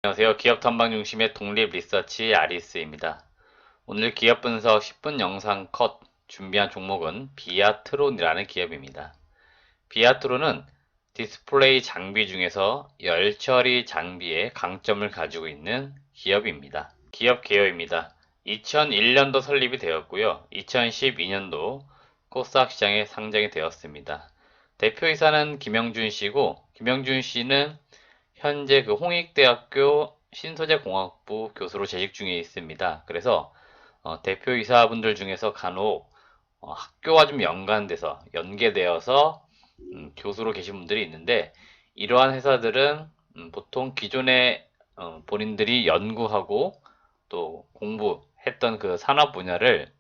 안녕하세요. 기업 탐방 중심의 독립 리서치 아리스입니다. 오늘 기업 분석 10분 영상 컷 준비한 종목은 비아트론이라는 기업입니다. 비아트론은 디스플레이 장비 중에서 열 처리 장비의 강점을 가지고 있는 기업입니다. 기업 개요입니다. 2001년도 설립이 되었고요. 2012년도 코스닥 시장에 상장이 되었습니다. 대표이사는 김영준 씨고, 김영준 씨는 현재 그 홍익대학교 신소재공학부 교수로 재직 중에 있습니다. 그래서 대표이사분들 중에서 간혹 학교와 좀 연계되어서 교수로 계신 분들이 있는데, 이러한 회사들은 보통 기존에 본인들이 연구하고 또 공부했던 그 산업 분야를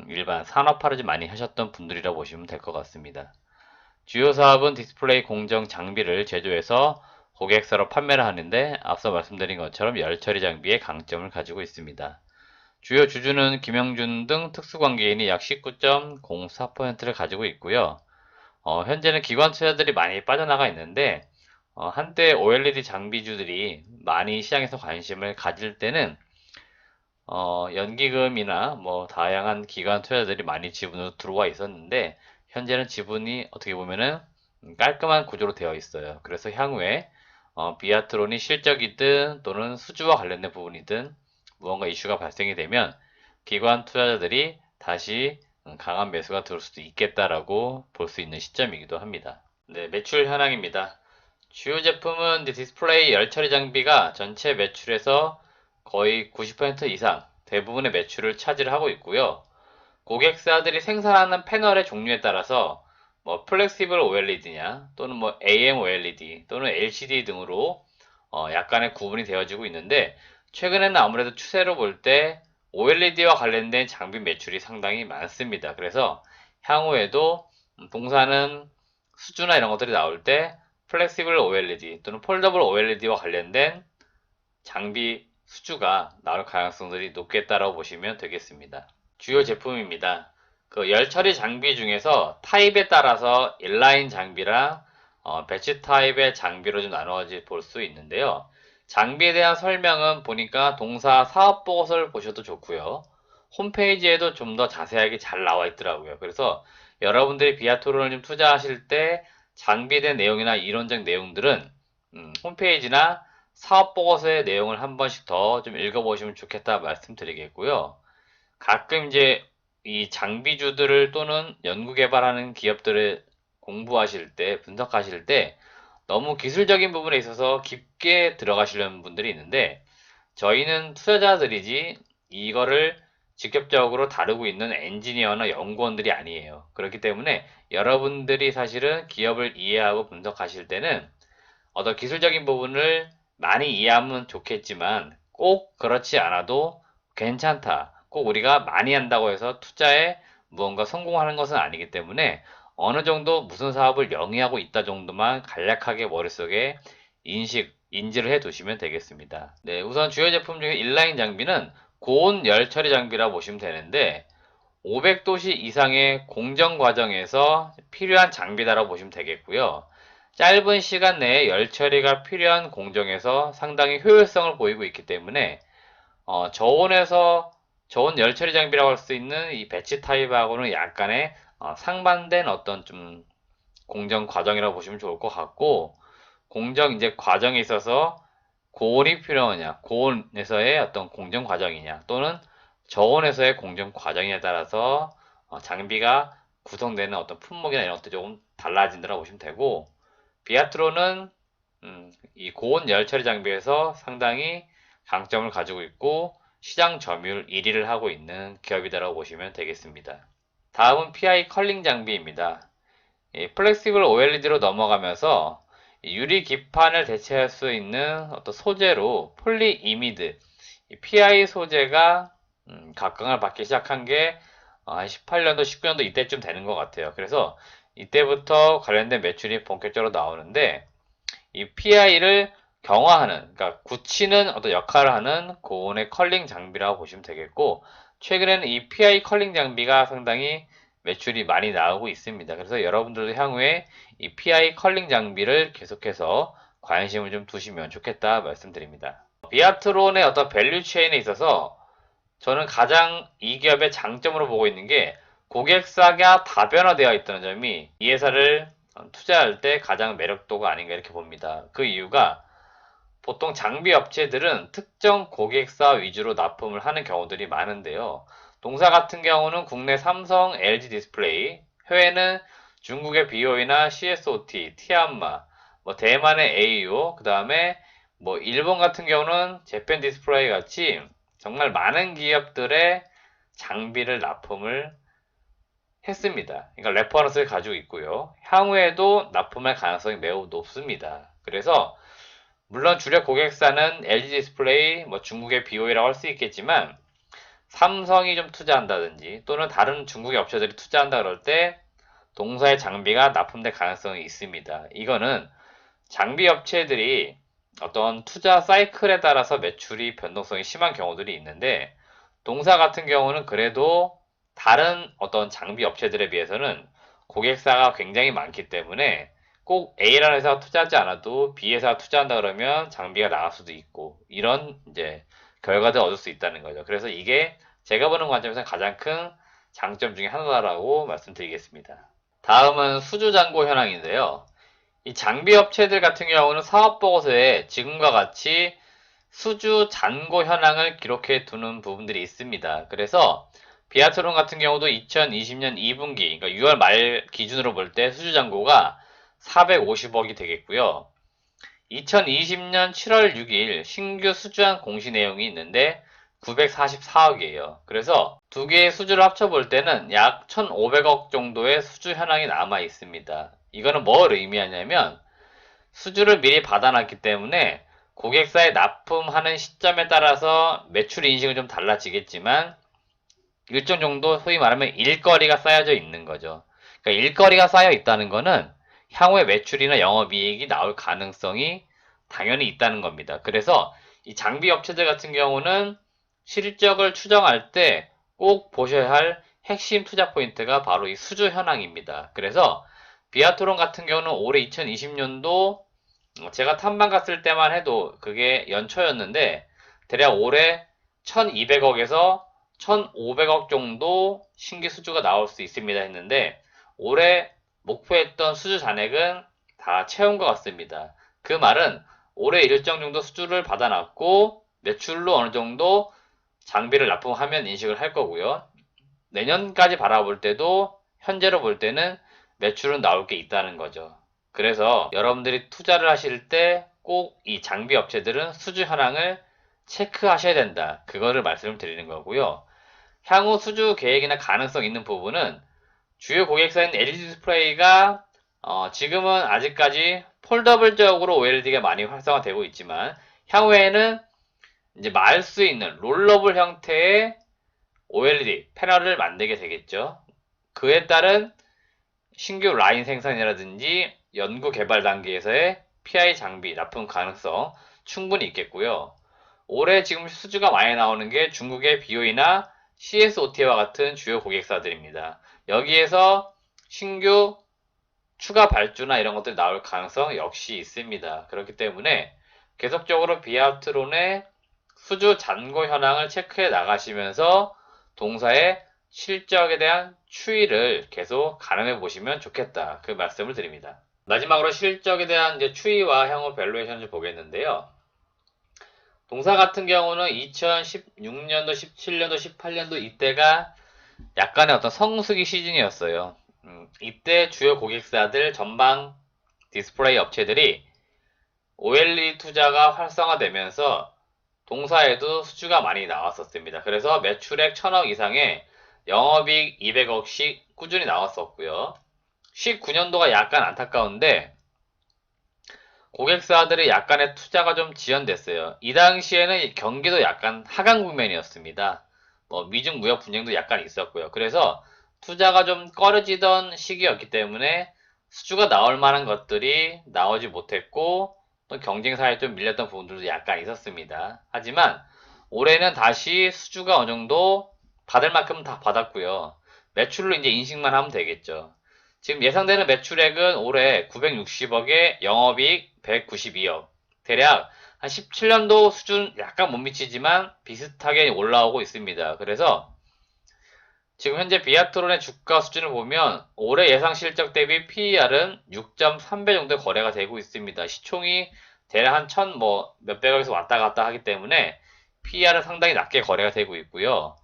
일반 산업화를 좀 많이 하셨던 분들이라고 보시면 될 것 같습니다. 주요 사업은 디스플레이 공정 장비를 제조해서 고객사로 판매를 하는데, 앞서 말씀드린 것처럼 열처리 장비의 강점을 가지고 있습니다. 주요 주주는 김영준 등 특수관계인이 약 19.04%를 가지고 있고요. 현재는 기관 투자들이 많이 빠져나가 있는데, 한때 OLED 장비주들이 많이 시장에서 관심을 가질 때는 연기금이나 뭐 다양한 기관 투자들이 많이 지분으로 들어와 있었는데, 현재는 지분이 어떻게 보면은 깔끔한 구조로 되어 있어요. 그래서 향후에 비아트론이 실적이든 또는 수주와 관련된 부분이든 무언가 이슈가 발생이 되면 기관 투자자들이 다시 강한 매수가 들어올 수도 있겠다라고 볼 수 있는 시점이기도 합니다. 네, 매출 현황입니다. 주요 제품은 디스플레이 열처리 장비가 전체 매출에서 거의 90% 이상 대부분의 매출을 차지하고 있고요. 고객사들이 생산하는 패널의 종류에 따라서 뭐 플렉시블 OLED냐 또는 뭐 AM OLED 또는 LCD 등으로 약간의 구분이 되어지고 있는데, 최근에는 아무래도 추세로 볼 때 OLED와 관련된 장비 매출이 상당히 많습니다. 그래서 향후에도 동사는 수주나 이런 것들이 나올 때 플렉시블 OLED 또는 폴더블 OLED와 관련된 장비 수주가 나올 가능성들이 높겠다라고 보시면 되겠습니다. 주요 제품입니다. 그 열처리 장비 중에서 타입에 따라서 인라인 장비랑 배치 타입의 장비로 좀 나누어져 볼 수 있는데요. 장비에 대한 설명은 보니까 동사 사업 보고서를 보셔도 좋고요. 홈페이지에도 좀 더 자세하게 잘 나와 있더라고요. 그래서 여러분들이 비아토론을 좀 투자하실 때 장비에 대한 내용이나 이론적 내용들은 홈페이지나 사업 보고서의 내용을 한 번씩 더 좀 읽어보시면 좋겠다 말씀드리겠고요. 가끔 이제 이 장비주들을 또는 연구 개발하는 기업들을 공부하실 때, 분석하실 때 너무 기술적인 부분에 있어서 깊게 들어가시려는 분들이 있는데, 저희는 투자자들이지 이거를 직접적으로 다루고 있는 엔지니어나 연구원들이 아니에요. 그렇기 때문에 여러분들이 사실은 기업을 이해하고 분석하실 때는 어떤 기술적인 부분을 많이 이해하면 좋겠지만 꼭 그렇지 않아도 괜찮다. 꼭 우리가 많이 한다고 해서 투자에 무언가 성공하는 것은 아니기 때문에 어느 정도 무슨 사업을 영위하고 있다 정도만 간략하게 머릿속에 인지를 해 두시면 되겠습니다. 네, 우선 주요 제품 중에 인라인 장비는 고온 열 처리 장비라고 보시면 되는데, 500도씨 이상의 공정 과정에서 필요한 장비다라고 보시면 되겠고요. 짧은 시간 내에 열 처리가 필요한 공정에서 상당히 효율성을 보이고 있기 때문에 저온 열 처리 장비라고 할 수 있는 이 배치 타입하고는 약간의 상반된 어떤 좀 공정 과정이라고 보시면 좋을 것 같고, 공정 이제 과정에 있어서 고온이 필요하냐, 고온에서의 어떤 공정 과정이냐, 또는 저온에서의 공정 과정에 따라서 장비가 구성되는 어떤 품목이나 이런 것들이 조금 달라진다고 보시면 되고, 비아트로는 이 고온 열처리 장비에서 상당히 강점을 가지고 있고 시장 점유율 1위를 하고 있는 기업이다라고 보시면 되겠습니다. 다음은 PI 컬링 장비입니다. 플렉시블 OLED로 넘어가면서 유리 기판을 대체할 수 있는 어떤 소재로 폴리이미드 PI 소재가 각광을 받기 시작한 게 18년도, 19년도 이때쯤 되는 것 같아요. 그래서 이때부터 관련된 매출이 본격적으로 나오는데, 이 PI를 경화하는, 그러니까 굳히는 어떤 역할을 하는 고온의 컬링 장비라고 보시면 되겠고, 최근에는 이 PI 컬링 장비가 상당히 매출이 많이 나오고 있습니다. 그래서 여러분들도 향후에 이 PI 컬링 장비를 계속해서 관심을 좀 두시면 좋겠다 말씀드립니다. 비아트론의 어떤 밸류 체인에 있어서 저는 가장 이 기업의 장점으로 보고 있는 게 고객사가 다변화되어 있다는 점이 이 회사를 투자할 때 가장 매력도가 아닌가 이렇게 봅니다. 그 이유가 보통 장비 업체들은 특정 고객사 위주로 납품을 하는 경우들이 많은데요. 동사 같은 경우는 국내 삼성, LG 디스플레이, 해외는 중국의 BOE나 CSOT, 티안마, 대만의 AO, 그 다음에 일본 같은 경우는 재팬 디스플레이 같이 정말 많은 기업들의 장비를 납품을 했습니다. 그러니까 레퍼런스를 가지고 있고요. 향후에도 납품할 가능성이 매우 높습니다. 그래서 물론 주력 고객사는 LG 디스플레이, 중국의 BOE라고 할 수 있겠지만 삼성이 좀 투자한다든지 또는 다른 중국의 업체들이 투자한다 그럴 때 동사의 장비가 납품될 가능성이 있습니다. 이거는 장비 업체들이 어떤 투자 사이클에 따라서 매출이 변동성이 심한 경우들이 있는데 동사 같은 경우는 그래도 다른 어떤 장비 업체들에 비해서는 고객사가 굉장히 많기 때문에 꼭 A라는 회사가 투자하지 않아도 B 회사가 투자한다 그러면 장비가 나갈 수도 있고 이런 이제 결과를 얻을 수 있다는 거죠. 그래서 이게 제가 보는 관점에서 가장 큰 장점 중에 하나라고 말씀드리겠습니다. 다음은 수주 잔고 현황인데요. 이 장비 업체들 같은 경우는 사업 보고서에 지금과 같이 수주 잔고 현황을 기록해 두는 부분들이 있습니다. 그래서 비아트론 같은 경우도 2020년 2분기, 그러니까 6월 말 기준으로 볼 때 수주 잔고가 450억이 되겠고요. 2020년 7월 6일 신규 수주한 공시 내용이 있는데 944억이에요. 그래서 두 개의 수주를 합쳐볼 때는 약 1,500억 정도의 수주 현황이 남아 있습니다. 이거는 뭘 의미하냐면 수주를 미리 받아놨기 때문에 고객사에 납품하는 시점에 따라서 매출 인식은 좀 달라지겠지만 일정 정도 소위 말하면 일거리가 쌓여져 있는 거죠. 그러니까 일거리가 쌓여 있다는 거는 향후에 매출이나 영업이익이 나올 가능성이 당연히 있다는 겁니다. 그래서 이 장비 업체들 같은 경우는 실적을 추정할 때 꼭 보셔야 할 핵심 투자 포인트가 바로 이 수주 현황입니다. 그래서 비아트론 같은 경우는 올해 2020년도 제가 탐방 갔을 때만 해도 그게 연초였는데 대략 올해 1200억에서 1500억 정도 신규 수주가 나올 수 있습니다 했는데 올해 목표했던 수주 잔액은 다 채운 것 같습니다. 그 말은 올해 일정 정도 수주를 받아놨고 매출로 어느 정도 장비를 납품하면 인식을 할 거고요. 내년까지 바라볼 때도 현재로 볼 때는 매출은 나올 게 있다는 거죠. 그래서 여러분들이 투자를 하실 때 꼭 이 장비 업체들은 수주 현황을 체크하셔야 된다. 그거를 말씀을 드리는 거고요. 향후 수주 계획이나 가능성 있는 부분은 주요 고객사인 LG 디스플레이가 지금은 아직까지 폴더블적으로 OLED가 많이 활성화되고 있지만 향후에는 이제 말 수 있는 롤러블 형태의 OLED 패널을 만들게 되겠죠. 그에 따른 신규 라인 생산이라든지 연구 개발 단계에서의 PI 장비 납품 가능성 충분히 있겠고요. 올해 지금 수주가 많이 나오는 게 중국의 BOE나 CSOT와 같은 주요 고객사들입니다. 여기에서 신규 추가 발주나 이런 것들이 나올 가능성 역시 있습니다. 그렇기 때문에 계속적으로 비아트론의 수주 잔고 현황을 체크해 나가시면서 동사의 실적에 대한 추이를 계속 가늠해 보시면 좋겠다. 그 말씀을 드립니다. 마지막으로 실적에 대한 이제 추이와 향후 밸류에이션을 보겠는데요. 동사 같은 경우는 2016년도, 17년도, 18년도 이때가 약간의 어떤 성수기 시즌이었어요. 이때 주요 고객사들 전방 디스플레이 업체들이 OLED 투자가 활성화되면서 동사에도 수주가 많이 나왔었습니다. 그래서 매출액 1000억 이상의 영업이익 200억씩 꾸준히 나왔었고요. 19년도가 약간 안타까운데 고객사들의 약간의 투자가 좀 지연됐어요. 이 당시에는 경기도 약간 하강 국면이었습니다. 미중 무역 분쟁도 약간 있었고요. 그래서 투자가 좀 꺼려지던 시기였기 때문에 수주가 나올 만한 것들이 나오지 못했고 또 경쟁사에 좀 밀렸던 부분들도 약간 있었습니다. 하지만 올해는 다시 수주가 어느 정도 받을 만큼 다 받았고요. 매출로 이제 인식만 하면 되겠죠. 지금 예상되는 매출액은 올해 960억에 영업이익 192억. 대략 한 17년도 수준 약간 못 미치지만 비슷하게 올라오고 있습니다. 그래서 지금 현재 비아트론의 주가 수준을 보면 올해 예상 실적 대비 PER은 6.3배 정도 거래가 되고 있습니다. 시총이 대략 한 1000 몇백억에서 왔다 갔다 하기 때문에 PER은 상당히 낮게 거래가 되고 있고요.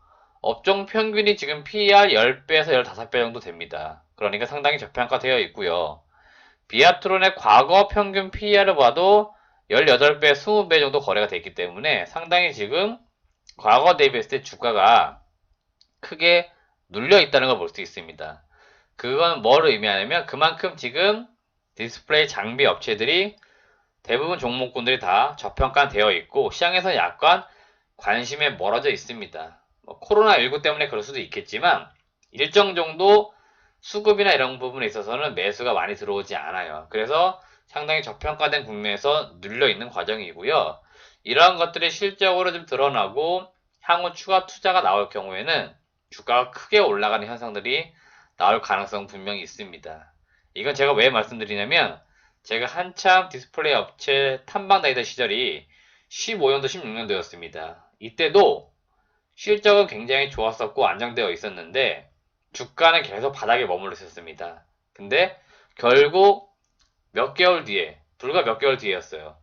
업종 평균이 지금 PER 10배에서 15배 정도 됩니다. 그러니까 상당히 저평가되어 있고요. 비아트론의 과거 평균 PER을 봐도 18배, 20배 정도 거래가 됐기 때문에 상당히 지금 과거 대비했을 때 주가가 크게 눌려 있다는 걸 볼 수 있습니다. 그건 뭘 의미하냐면 그만큼 지금 디스플레이 장비 업체들이 대부분 종목군들이 다 저평가되어 있고 시장에서 약간 관심에 멀어져 있습니다. 코로나19 때문에 그럴 수도 있겠지만 일정 정도 수급이나 이런 부분에 있어서는 매수가 많이 들어오지 않아요. 그래서 상당히 저평가된 국면에서 눌려 있는 과정이고요. 이러한 것들이 실적으로 좀 드러나고 향후 추가 투자가 나올 경우에는 주가가 크게 올라가는 현상들이 나올 가능성 분명히 있습니다. 이건 제가 왜 말씀드리냐면 제가 한참 디스플레이 업체 탐방 다니던 시절이 15년도, 16년도였습니다. 이때도 실적은 굉장히 좋았었고 안정되어 있었는데 주가는 계속 바닥에 머물러 있었습니다. 근데 결국 몇 개월 뒤에, 불과 몇 개월 뒤였어요.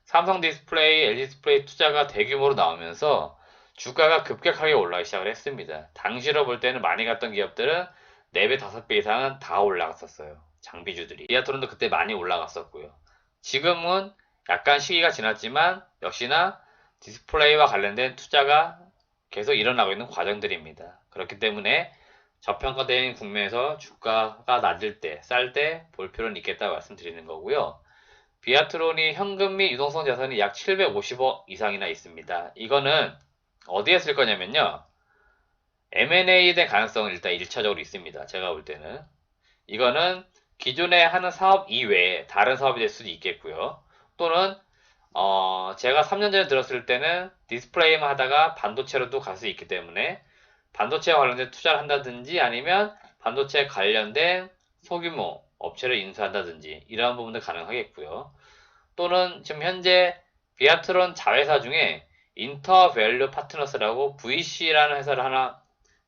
삼성 디스플레이, LG 디스플레이 투자가 대규모로 나오면서 주가가 급격하게 올라가기 시작을 했습니다. 당시로 볼 때는 많이 갔던 기업들은 4배, 5배 이상은 다 올라갔었어요. 장비주들이. 비아트론도 그때 많이 올라갔었고요. 지금은 약간 시기가 지났지만 역시나 디스플레이와 관련된 투자가 계속 일어나고 있는 과정들입니다. 그렇기 때문에 저평가된 국면에서 주가가 낮을 때, 쌀 때 볼 필요는 있겠다고 말씀드리는 거고요. 비아트론이 현금 및 유동성 자산이 약 750억 이상이나 있습니다. 이거는 어디에 쓸 거냐면요. M&A에 대한 가능성은 일단 1차적으로 있습니다. 제가 볼 때는. 이거는 기존에 하는 사업 이외에 다른 사업이 될 수도 있겠고요. 또는 제가 3년 전에 들었을 때는 디스플레이만 하다가 반도체로도 갈 수 있기 때문에 반도체와 관련된 투자를 한다든지 아니면 반도체 관련된 소규모 업체를 인수한다든지 이러한 부분도 가능하겠고요. 또는 지금 현재 비아트론 자회사 중에 인터밸류 파트너스라고 VC라는 회사를 하나,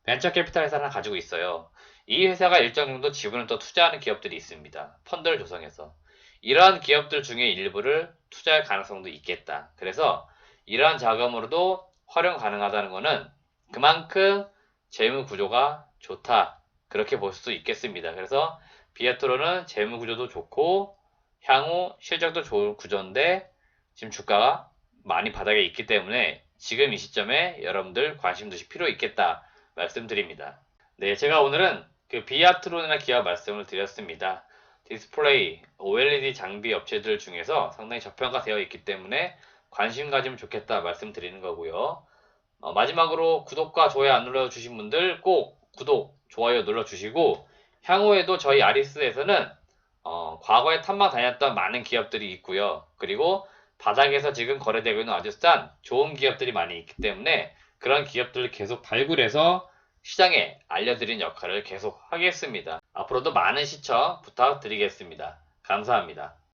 벤처 캐피탈 회사를 하나 가지고 있어요. 이 회사가 일정 정도 지분을 또 투자하는 기업들이 있습니다. 펀드를 조성해서. 이러한 기업들 중에 일부를 투자할 가능성도 있겠다. 그래서 이러한 자금으로도 활용 가능하다는 것은 그만큼 재무 구조가 좋다. 그렇게 볼 수 있겠습니다. 그래서 비아트론은 재무 구조도 좋고 향후 실적도 좋은 구조인데 지금 주가가 많이 바닥에 있기 때문에 지금 이 시점에 여러분들 관심 두실 필요 있겠다 말씀드립니다. 네, 제가 오늘은 그 비아트론이나 기업 말씀을 드렸습니다. 디스플레이, OLED 장비 업체들 중에서 상당히 저평가되어 있기 때문에 관심 가지면 좋겠다 말씀드리는 거고요. 마지막으로 구독과 좋아요 안 눌러주신 분들 꼭 구독, 좋아요 눌러주시고 향후에도 저희 아리스에서는 과거에 탐방 다녔던 많은 기업들이 있고요. 그리고 바닥에서 지금 거래되고 있는 아주 싼 좋은 기업들이 많이 있기 때문에 그런 기업들을 계속 발굴해서 시장에 알려드리는 역할을 계속 하겠습니다. 앞으로도 많은 시청 부탁드리겠습니다. 감사합니다.